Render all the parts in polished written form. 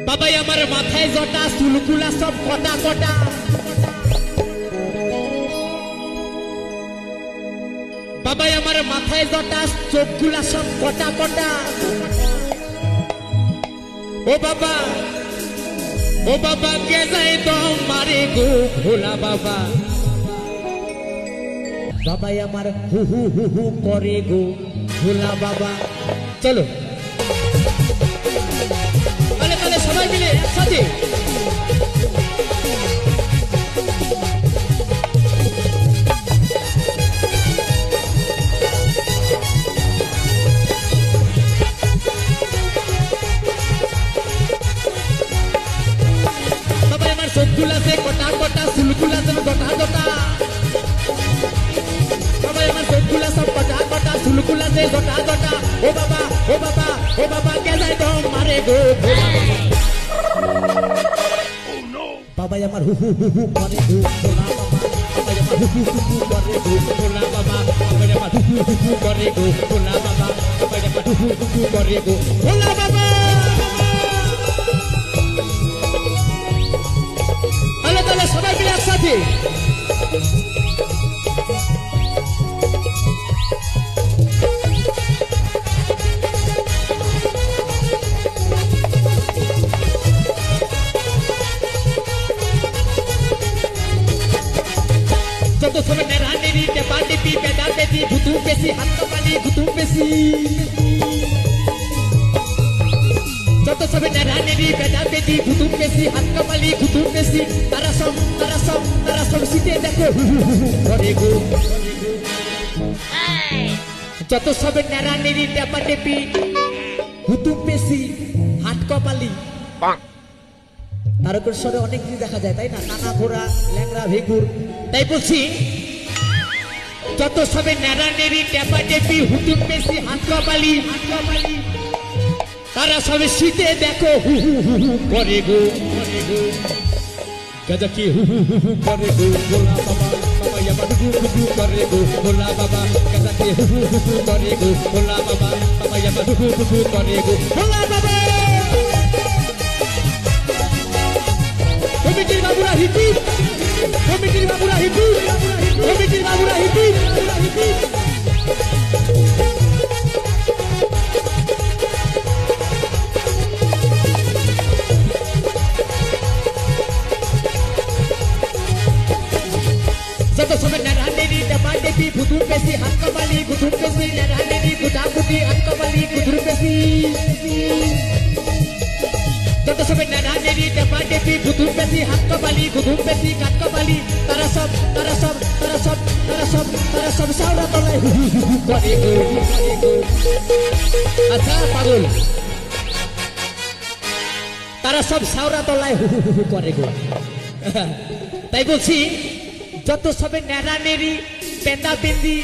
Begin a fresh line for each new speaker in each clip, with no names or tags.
বাবাই আমার মাথায় জটা চুলকুলা সব কটা কটা বাবাই আমার মাথায় জটা চোখগুলা সব কটা কটা ও বাবা কে যায় তো মারে গো ভোলা বাবা বাবাই আমার হু হু হু হু করে গো ভোলা বাবা। চলো তাহলে সবাই মিলে একসাথে সবাই আমার চোখগুলা সে কটা কটা চুলগুলা সব কটা কটা সবাই আমার চোখগুলা সব কটা কটা চুলগুলা সে কটা কটা ও বাবা কে যায় তো মারে গো বাবাই আমার হু হু হু হু করে গো ভোলা বাবা বাবাই আমার হু হু হু হু করে গো ভোলা বাবা বাবাই আমার হু হু হু হু করে গো ভোলা বাবা বাবাই আমার হু হু হু হু করে গো ভোলা বাবা। তাহলে সবাই মিলে একসাথে যত সবে নেরানেরি টেপা টেপি বেদা বেদি ভুতু পেশি হাত কপালি ভুতু পেশি যত সবে নেরানেরি বেদা বেদি ভুতু পেশি হাত কপালি ভুতু পেশি তারা সব সিটে দেখো করে গো যত সবে নেরানেরি টেপা টেপি ভুতু পেশি হাত কপালি তারকেশ্বরে অনেক কিছু দেখা যায় তাই না, নানা ঘোড়া ল্যাংড়া ভেগুর। তাই বলছি যত সবে নেড়া নেড়ি টেপা টেপি হুতুম পেশি হাত কপালি তারা সবে শীতে দেখো হু হু হু হু করে গো গাজা কি হু হু হু হু করে গো ভোলা বাবা বাবাই আমার হু হু হু করে গো ভোলা বাবা গাজা কি হু হু হু হু করে গো ভোলা বাবা বাবাই আমার হু হু হু হু করে গো ভোলা বাবা। কমিটির বাবুরা হিপি কমিটির বাবুরা হিপি কমিটির বাবুরা হিপি যত সময় নেড়ানেড়ি টেপা টেপি ভুতুর পেশি হাত কপালি ভুতুর পেশি নেড়ানেড়ি গুটাগুটি হাত কপালি ভুতুর পেশি যত সবে নেড়ানেড়ি টেপা টেপি ভুতুর পেশি হাত কপালি ভুতুর পেশি কাট কপালি তারা সব সাউরা তলায় হু হু হু করে গো। আচ্ছা পাগল তারা সব সাউরা তলায় হু হু হু করে গো। তাই বলছি যত সবে নেড়ানেড়ি পেন্দা পেন্দি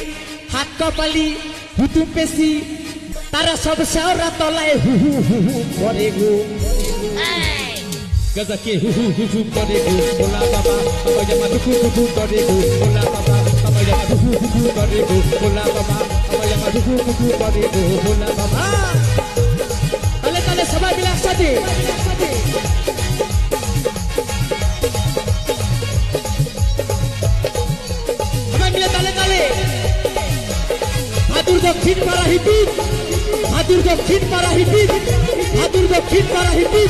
হাত কপালি ভুতুর পেশি তারা সব সাউরা তলায় হু হু হু হু করে গো। গাজা কে হু হু হু হু করে গো ভোলা বাবা বাবাই আমার হু হু হু করে গো ভোলা বাবা বাবাই আমার হু হু হু করে গো ভোলা বাবা বাবাই আমার হু হু হু করে গো ভোলা বাবা। তাহলে সবাই মিলে একসাথে সবাই মিলে তালে ভাদুর দক্ষিণ পাড়া হিপি ভাদুর দক্ষিণ পাড়া হিপি ভাদুর দক্ষিণ পাড়া হিপি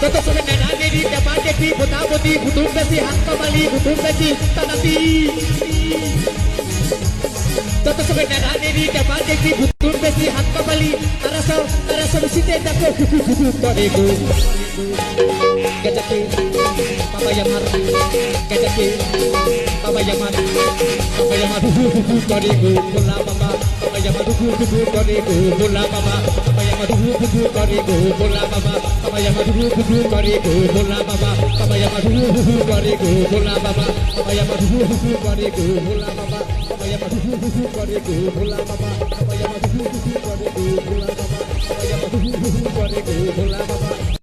যত সবে নেড়ানেড়ি টেপা টেপি ভোটাভুটি ভুতুর পেশি হাত কপালি ভুতুর পেশি তানাতি যত সবে নেড়ানেড়ি টেপা টেপি ভুতুর পেশি হাত কপালি তারা সব শীতে দেখো হু হু হু করে গো গাজাকে বাবাই আমার গাজাকে বাবাই আমার হু হু হু করে গো ভোলা বাবা বাবাই আমার হু হু হু করে গো ভোলা বাবা বাবাই আমার হু হু হু করে গো ভোলা বাবা বাবাই আমার হু হু হু করে গো ভোলা বাবা বাবাই আমার হু হু হু করে গো ভোলা বাবা বাবাই আমার হু হু হু করে গো ভোলা বাবা বাবাই আমার হু হু হু করে গো ভোলা বাবা বাবাই আমার হু হু হু করে গো ভোলা বাবা বাবাই আমার হু হু হু করে গো ভোলা বাবা।